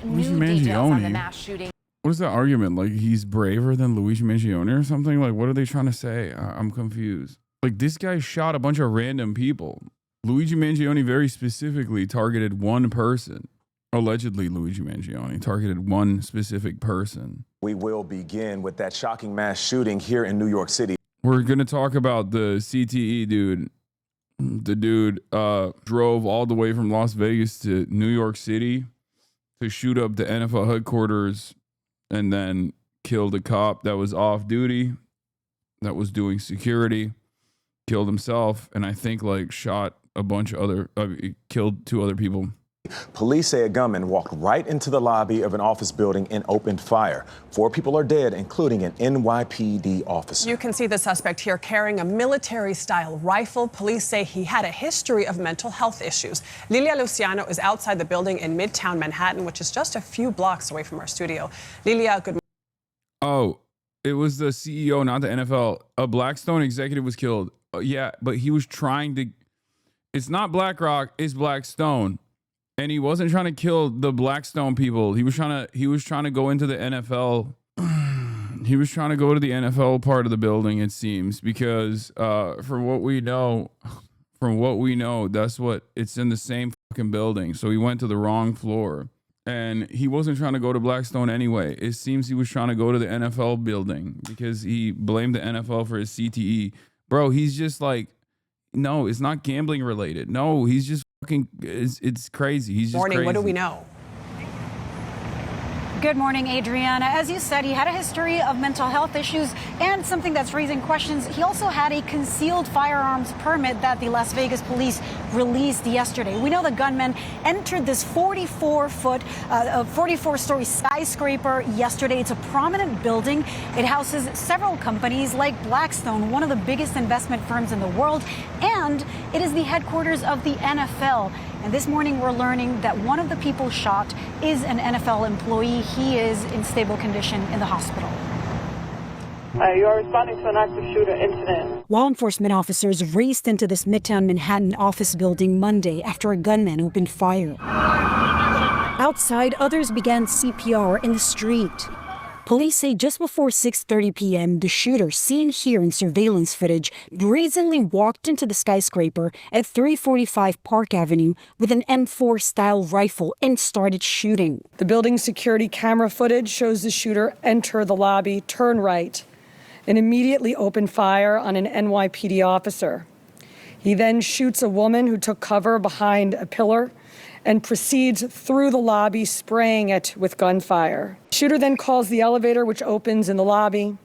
Luigi New details on the Mangione. mass shooting. What is that argument? Like he's braver than Luigi Mangione or something? Like what are they trying to say? I'm confused. Like this guy shot a bunch of random people. Luigi Mangione very specifically targeted one person. Allegedly, Luigi Mangione targeted one specific person. We will begin with that shocking mass shooting here in New York City. We're going to talk about the CTE dude. The dude drove all the way from Las Vegas to New York City to shoot up the NFL headquarters and then killed a cop that was off duty, that was doing security, killed himself, and I think like shot a bunch of other, killed 2 other people. Police say a gunman walked right into the lobby of an office building and opened fire. 4 people are dead, including an NYPD officer. You can see the suspect here carrying a military-style rifle. Police say he had a history of mental health issues. Lilia Luciano is outside the building in Midtown Manhattan, which is just a few blocks away from our studio. Lilia, good morning. Oh, it was the CEO, not the NFL. A Blackstone executive was killed. Yeah, but he was trying to... It's not BlackRock, it's Blackstone. And he wasn't trying to kill the Blackstone people. He was trying to go into the NFL. He was trying to go to the NFL part of the building, it seems, because from what we know, that's what it's in the same fucking building. So he went to the wrong floor. And he wasn't trying to go to Blackstone anyway. It seems he was trying to go to the NFL building because he blamed the NFL for his CTE. Bro, he's just like, no, it's not gambling related. No, he's just fucking, it's crazy. He's just Morning, crazy. what do we know? Good morning, Adriana. As you said, he had a history of mental health issues and something that's raising questions. He also had a concealed firearms permit that the Las Vegas police released yesterday. We know the gunman entered this 44-story skyscraper yesterday. It's a prominent building. It houses several companies like Blackstone, one of the biggest investment firms in the world, and it is the headquarters of the NFL. And this morning, we're learning that one of the people shot is an NFL employee. He is in stable condition in the hospital. You are responding to an active shooter incident. Law enforcement officers raced into this Midtown Manhattan office building Monday after a gunman opened fire. Outside, others began CPR in the street. Police say just before 6:30 p.m., the shooter, seen here in surveillance footage, brazenly walked into the skyscraper at 345 Park Avenue with an M4-style rifle and started shooting. The building's security camera footage shows the shooter enter the lobby, turn right, and immediately open fire on an NYPD officer. He then shoots a woman who took cover behind a pillar and proceeds through the lobby, spraying it with gunfire. Shooter then calls the elevator, which opens in the lobby.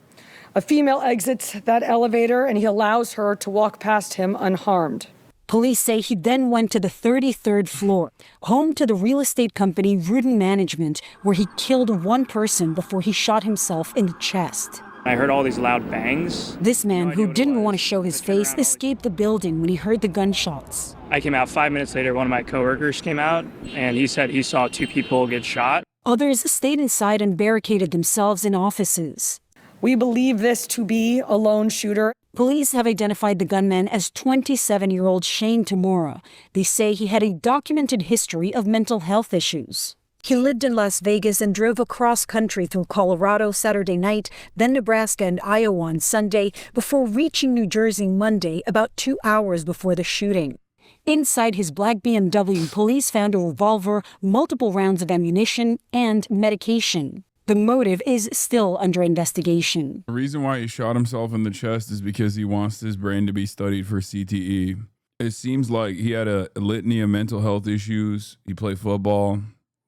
A female exits that elevator, and he allows her to walk past him unharmed. Police say he then went to the 33rd floor, home to the real estate company Rudin Management, where he killed one person before he shot himself in the chest. I heard all these loud bangs. This man, who didn't want to show his face, escaped the building when he heard the gunshots. I came out 5 minutes later. One of my coworkers came out, and he said he saw 2 people get shot. Others stayed inside and barricaded themselves in offices. We believe this to be a lone shooter. Police have identified the gunman as 27-year-old Shane Tamura. They say he had a documented history of mental health issues. He lived in Las Vegas and drove across country through Colorado Saturday night, then Nebraska and Iowa on Sunday, before reaching New Jersey Monday, about 2 hours before the shooting. Inside his black BMW, police found a revolver, multiple rounds of ammunition, and medication. The motive is still under investigation. The reason why he shot himself in the chest is because he wants his brain to be studied for CTE. It seems like he had a litany of mental health issues. He played football.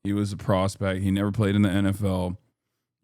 He was a prospect. He never played in the NFL.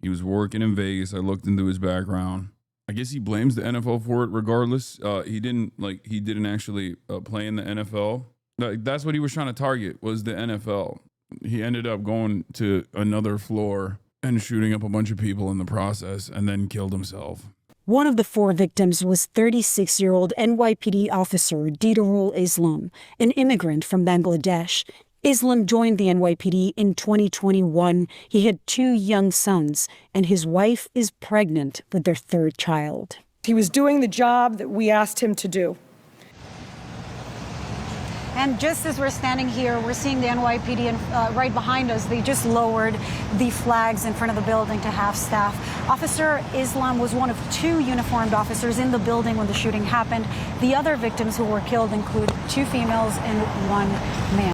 He was working in Vegas. I looked into his background. I guess he blames the NFL for it regardless. He didn't actually play in the NFL. That's what he was trying to target, was the NFL. He ended up going to another floor and shooting up a bunch of people in the process and then killed himself. One of the 4 victims was 36-year-old NYPD officer Didarul Islam, an immigrant from Bangladesh. Islam joined the NYPD in 2021. He had 2 young sons, and his wife is pregnant with their 3rd child. He was doing the job that we asked him to do. And just as we're standing here, we're seeing the NYPD and right behind us. They just lowered the flags in front of the building to half staff. Officer Islam was one of 2 uniformed officers in the building when the shooting happened. The other victims who were killed include 2 females and 1 man.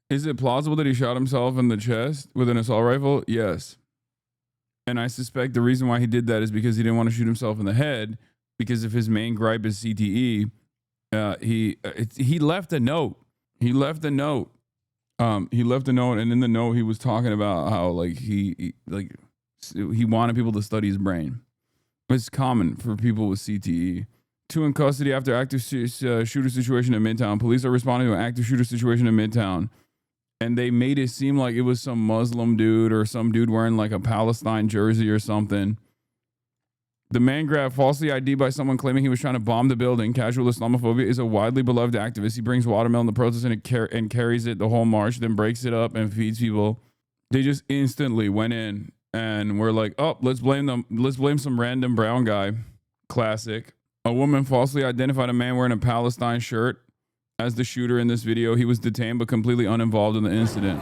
Is it plausible that he shot himself in the chest with an assault rifle? Yes. And I suspect the reason why he did that is because he didn't want to shoot himself in the head, because if his main gripe is CTE, he left a note. He left a note, and in the note he was talking about how like he wanted people to study his brain. It's common for people with CTE. 2 in custody after active shooter situation in Midtown. Police are responding to an active shooter situation in Midtown, and they made it seem like it was some Muslim dude or some dude wearing like a Palestine jersey or something. The man grabbed falsely ID'd by someone claiming he was trying to bomb the building. Casual Islamophobia is a widely beloved activist. He brings watermelon to protest and carries it the whole march, then breaks it up and feeds people. They just instantly went in and were like, oh, let's blame them. Let's blame some random brown guy. Classic. A woman falsely identified a man wearing a Palestine shirt as the shooter in this video. He was detained but completely uninvolved in the incident.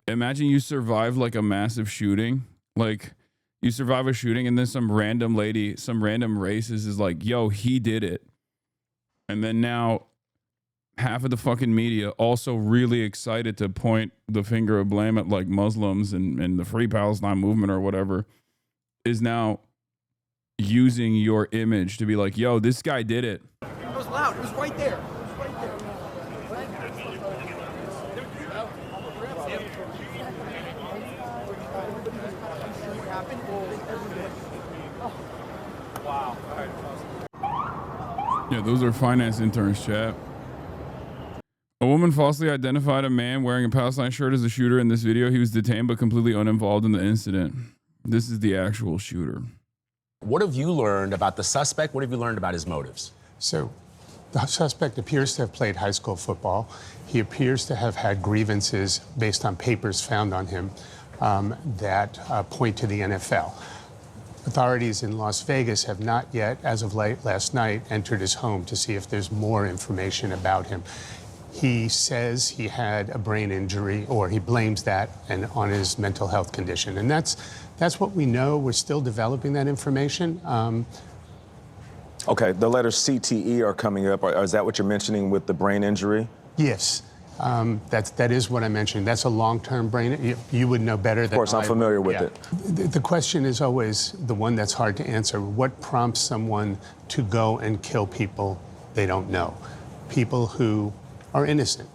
Imagine you survive like a massive shooting. Like, you survive a shooting and then some random lady, some random racist is like, yo, he did it. And then now half of the fucking media also really excited to point the finger of blame at like Muslims and the Free Palestine movement or whatever is now using your image to be like, yo, this guy did it. It was loud. It was right there. Yeah, those are finance interns, chat. A woman falsely identified a man wearing a Palestine shirt as the shooter in this video. He was detained but completely uninvolved in the incident. This is the actual shooter. What have you learned about the suspect? What have you learned about his motives? So the suspect appears to have played high school football. He appears to have had grievances based on papers found on him that point to the NFL. Authorities in Las Vegas have not yet, as of last night, entered his home to see if there's more information about him. He says he had a brain injury, or he blames that on his mental health condition. And that's what we know. We're still developing that information. Okay, the letters CTE are coming up. Is that what you're mentioning with the brain injury? Yes. That is what I mentioned. That's a long-term brain. You would know better than I. Of course, I'm familiar with it. The question is always the one that's hard to answer. What prompts someone to go and kill people they don't know? People who are innocent.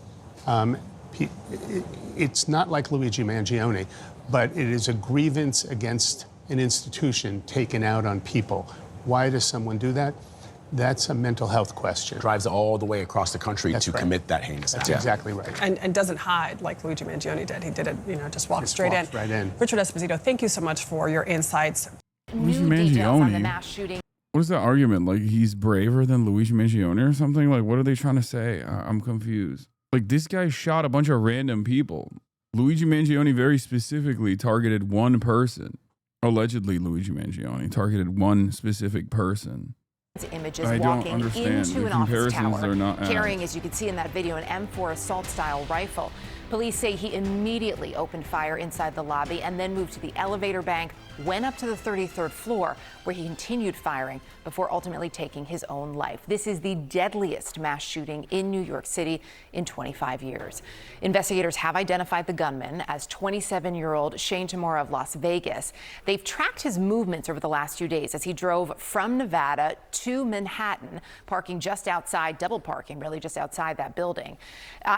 It's not like Luigi Mangione, but it is a grievance against an institution taken out on people. Why does someone do that? That's a mental health question. Drives all the way across the country to commit that heinous act. That's exactly right. And doesn't hide like Luigi Mangione did. He did it, just walked straight in. Right in. Richard Esposito, thank you so much for your insights. Luigi Mangione. What is that argument? Like he's braver than Luigi Mangione or something? Like what are they trying to say? I'm confused. Like this guy shot a bunch of random people. Luigi Mangione very specifically targeted one person. Allegedly, Luigi Mangione targeted one specific person. Images I walking don't understand. into The an office comparisons tower, are not carrying, as you can see in that video, an M4 assault-style rifle. Police say he immediately opened fire inside the lobby and then moved to the elevator bank, went up to the 33rd floor, where he continued firing before ultimately taking his own life. This is the deadliest mass shooting in New York City in 25 years. Investigators have identified the gunman as 27-year-old Shane Tamora of Las Vegas. They've tracked his movements over the last few days as he drove from Nevada to Manhattan, parking just outside, double parking really just outside that building.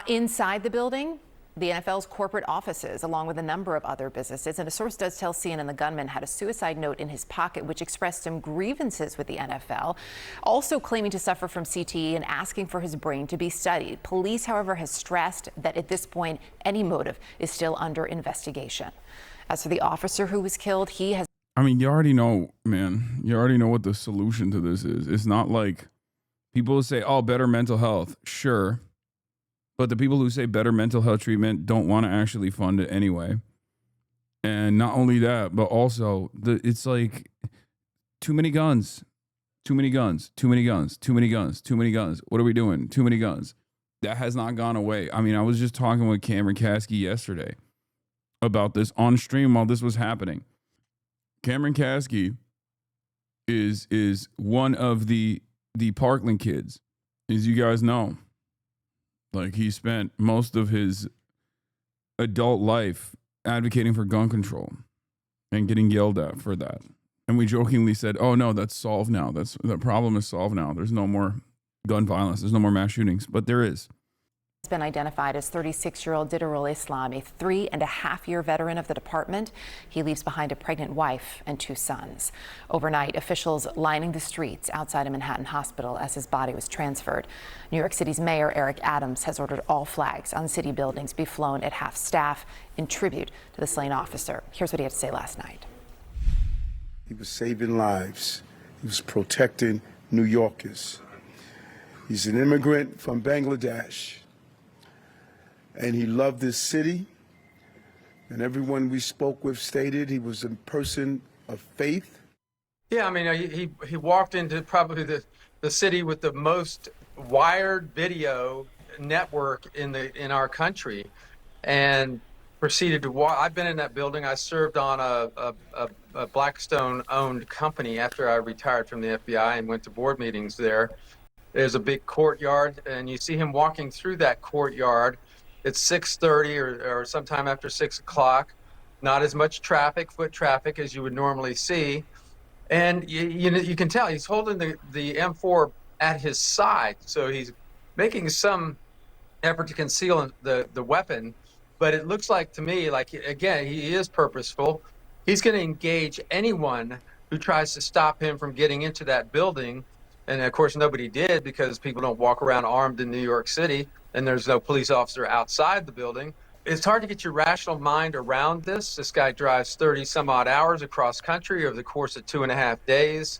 Inside the building, the NFL's corporate offices, along with a number of other businesses. And a source does tell CNN the gunman had a suicide note in his pocket, which expressed some grievances with the NFL, also claiming to suffer from CTE and asking for his brain to be studied. Police, however, has stressed that at this point, any motive is still under investigation. As for the officer who was killed, he has... I mean, you already know, man. You already know what the solution to this is. It's not like people say, oh, better mental health. Sure. But the people who say better mental health treatment don't want to actually fund it anyway. And not only that, but also it's like too many guns, too many guns, too many guns, too many guns, too many guns. What are we doing? Too many guns. That has not gone away. I mean, I was just talking with Cameron Kasky yesterday about this on stream while this was happening. Cameron Kasky is one of the Parkland kids, as you guys know. Like, he spent most of his adult life advocating for gun control and getting yelled at for that. And we jokingly said, oh no, that's solved now. The problem is solved now. There's no more gun violence. There's no more mass shootings, but there is. He's been identified as 36-year-old Didarul Islam, a 3.5-year veteran of the department. He leaves behind a pregnant wife and 2 sons. Overnight, officials lining the streets outside a Manhattan hospital as his body was transferred. New York City's Mayor Eric Adams has ordered all flags on city buildings be flown at half-staff in tribute to the slain officer. Here's what he had to say last night. He was saving lives. He was protecting New Yorkers. He's an immigrant from Bangladesh, and he loved this city. And everyone we spoke with stated he was a person of faith. Yeah, I mean, he walked into probably the city with the most wired video network in our country, and proceeded to walk. I've been in that building. I served on a Blackstone-owned company after I retired from the FBI and went to board meetings there. There's a big courtyard, and you see him walking through that courtyard. It's 6:30 or sometime after 6 o'clock. Not as much traffic, foot traffic, as you would normally see. And you can tell he's holding the M4 at his side, so he's making some effort to conceal the weapon. But it looks like to me, like, again, he is purposeful. He's going to engage anyone who tries to stop him from getting into that building. And of course, nobody did, because people don't walk around armed in New York City, and there's no police officer outside the building. It's hard to get your rational mind around this. This guy drives 30 some odd hours across country over the course of 2.5 days,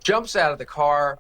jumps out of the car,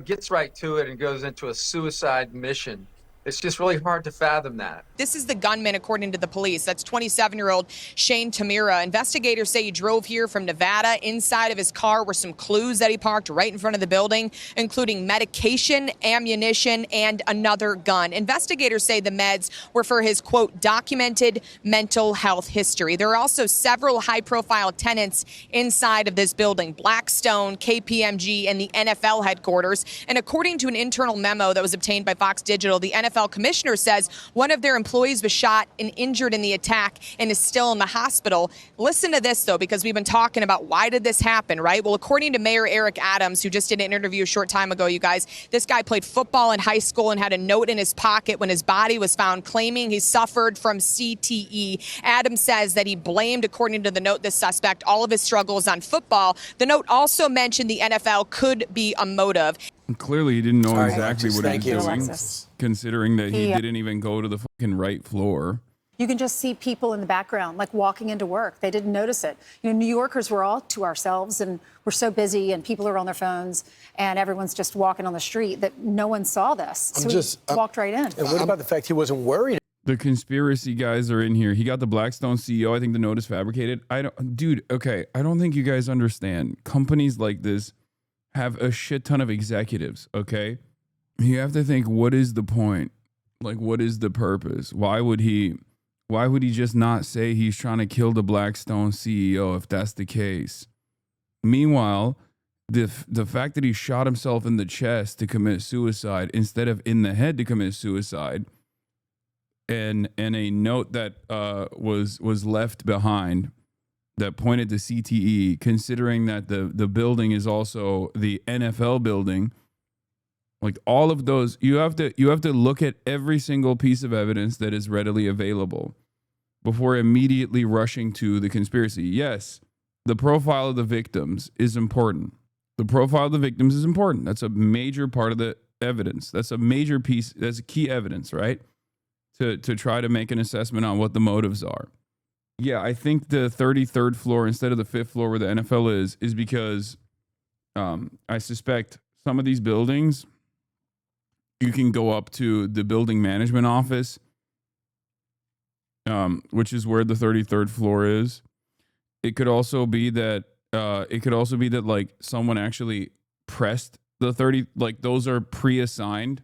gets right to it, and goes into a suicide mission. It's just really hard to fathom that. This is the gunman, according to the police. That's 27-year-old Shane Tamira. Investigators say he drove here from Nevada. Inside of his car were some clues that he parked right in front of the building, including medication, ammunition, and another gun. Investigators say the meds were for his, quote, documented mental health history. There are also several high-profile tenants inside of this building: Blackstone, KPMG, and the NFL headquarters. And according to an internal memo that was obtained by Fox Digital, the NFL commissioner says one of their employees was shot and injured in the attack and is still in the hospital. Listen to this, though, because we've been talking about why did this happen, right? Well, according to Mayor Eric Adams, who just did an interview a short time ago, you guys, this guy played football in high school and had a note in his pocket when his body was found, claiming he suffered from CTE. Adams says that he blamed, according to the note, the suspect, all of his struggles on football. The note also mentioned the NFL could be a motive. Clearly, he didn't know exactly what he was doing, Alexis. considering that he didn't even go to the fucking right floor. You can just see people in the background, like walking into work. They didn't notice it. New Yorkers, we're all to ourselves, and we're so busy, and people are on their phones, and everyone's just walking on the street, that no one saw this. So he walked right in. And what about the fact he wasn't worried? The conspiracy guys are in here. He got the Blackstone CEO. I think the note is fabricated. I don't think you guys understand. Companies like this have a shit ton of executives, okay? You have to think, what is the point? Like, what is the purpose? Why would he just not say he's trying to kill the Blackstone CEO if that's the case? Meanwhile, the fact that he shot himself in the chest to commit suicide instead of in the head to commit suicide, and a note that was left behind that pointed to CTE, considering that the building is also the NFL building, like all of those, you have to look at every single piece of evidence that is readily available before immediately rushing to the conspiracy. Yes, the profile of the victims is important. The profile of the victims is important. That's a major part of the evidence. That's a major piece. That's key evidence, right? To try to make an assessment on what the motives are. Yeah, I think the 33rd floor instead of the 5th floor where the NFL is because I suspect some of these buildings, you can go up to the building management office, which is where the 33rd floor is. It could also be that like someone actually pressed the 30, like those are pre-assigned.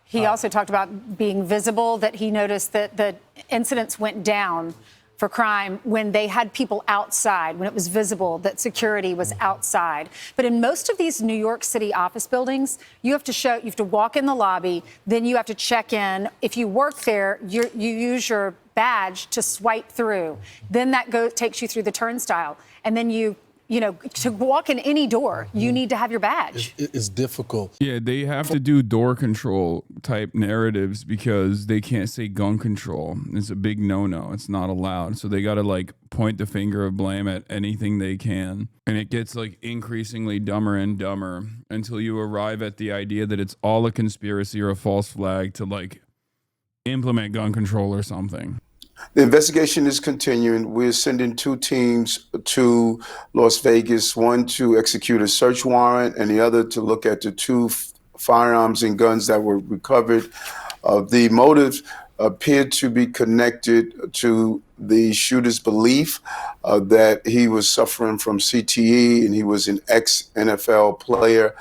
He also talked about being visible, that he noticed that the incidents went down for crime when they had people outside, when it was visible that security was outside. But in most of these New York City office buildings, you have to walk in the lobby, then you have to check in. If you work there, you use your badge to swipe through. Then that takes you through the turnstile. And then to walk in any door, you need to have your badge. It's difficult. Yeah, they have to do door control type narratives because they can't say gun control. It's a big no-no. It's not allowed. So they got to like point the finger of blame at anything they can. And it gets like increasingly dumber and dumber until you arrive at the idea that it's all a conspiracy or a false flag to like implement gun control or something. The investigation is continuing. We're sending 2 teams to Las Vegas, one to execute a search warrant and the other to look at the 2 firearms and guns that were recovered. The motives appeared to be connected to the shooter's belief that he was suffering from CTE and he was an ex-NFL player.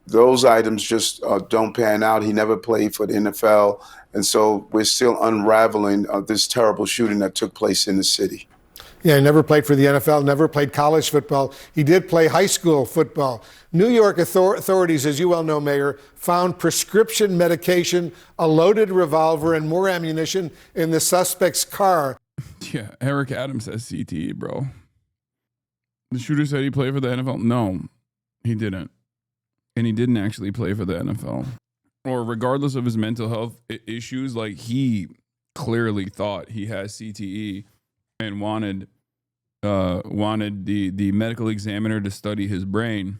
Those items just don't pan out. He never played for the NFL. And so we're still unraveling this terrible shooting that took place in the city. Yeah, he never played for the NFL, never played college football. He did play high school football. New York authorities, as you well know, Mayor, found prescription medication, a loaded revolver, and more ammunition in the suspect's car. Yeah, Eric Adams has CTE, bro. The shooter said he played for the NFL. No, he didn't. And he didn't actually play for the NFL. Or regardless of his mental health issues, like he clearly thought he has CTE and wanted the medical examiner to study his brain.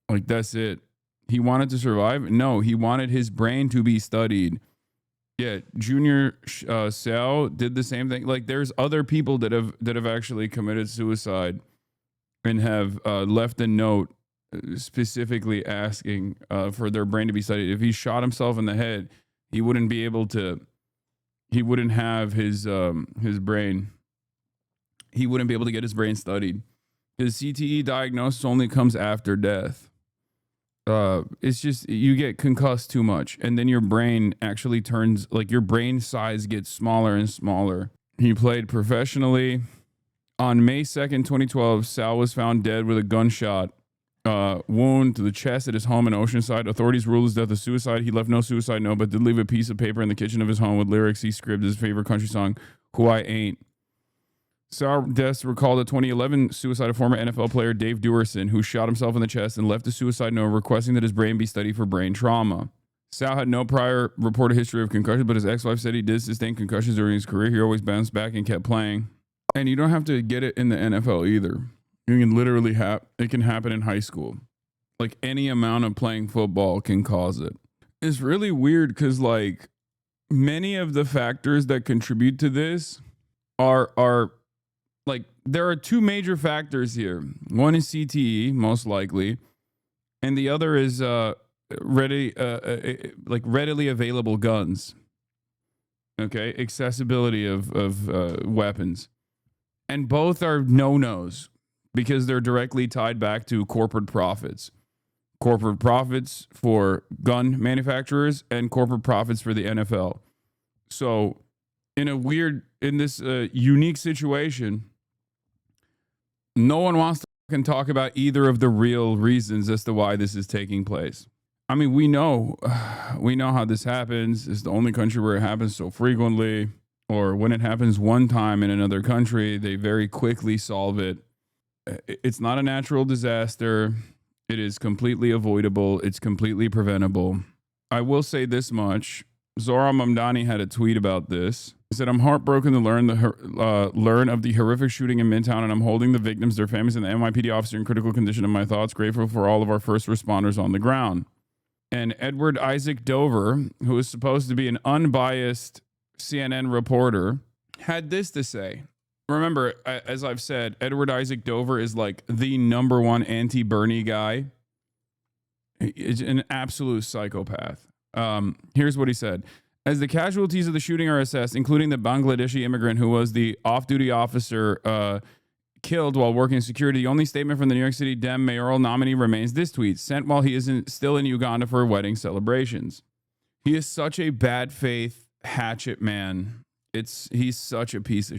Like that's it. He wanted to survive? No, he wanted his brain to be studied. Yeah, Junior Seau did the same thing. Like there's other people that have actually committed suicide and have left a note specifically asking for their brain to be studied. If he shot himself in the head, he wouldn't be able to. He wouldn't have his brain. He wouldn't be able to get his brain studied. His CTE diagnosis only comes after death. It's just you get concussed too much, and then your brain actually turns like your brain size gets smaller and smaller. He played professionally. On May 2nd, 2012, Seau was found dead with a gunshot wound to the chest at his home in Oceanside. Authorities ruled his death a suicide. He left no suicide note, but did leave a piece of paper in the kitchen of his home with lyrics he scribbled his favorite country song, Who I Ain't. Seau deaths recalled a 2011 suicide of former NFL player Dave Duerson, who shot himself in the chest and left a suicide note requesting that his brain be studied for brain trauma. Seau had no prior reported history of concussion, but his ex-wife said he did sustain concussions during his career. He always bounced back and kept playing. And you don't have to get it in the NFL either. You can literally it can happen in high school. Like any amount of playing football can cause it. It's really weird because like many of the factors that contribute to this are like there are 2 major factors here. One is CTE, most likely, and the other is readily available guns. Okay, accessibility of weapons, and both are no-nos because they're directly tied back to corporate profits for gun manufacturers and corporate profits for the NFL. So, in this unique situation, no one wants to talk about either of the real reasons as to why this is taking place. I mean, we know how this happens. It's the only country where it happens so frequently, or when it happens one time in another country, they very quickly solve it. It's not a natural disaster. It is completely avoidable. It's completely preventable. I will say this much. Zohran Mamdani had a tweet about this. He said, "I'm heartbroken to learn of the horrific shooting in Midtown, and I'm holding the victims, their families, and the NYPD officer in critical condition in my thoughts. Grateful for all of our first responders on the ground." And Edward Isaac Dover, who is supposed to be an unbiased CNN reporter, had this to say. Remember, as I've said, Edward Isaac Dover is like the #1 anti-Bernie guy. He's an absolute psychopath. Here's what he said. As the casualties of the shooting are assessed, including the Bangladeshi immigrant who was the off-duty officer killed while working security, the only statement from the New York City Dem mayoral nominee remains this tweet, sent while he is still in Uganda for wedding celebrations. He is such a bad faith hatchet man. He's such a piece of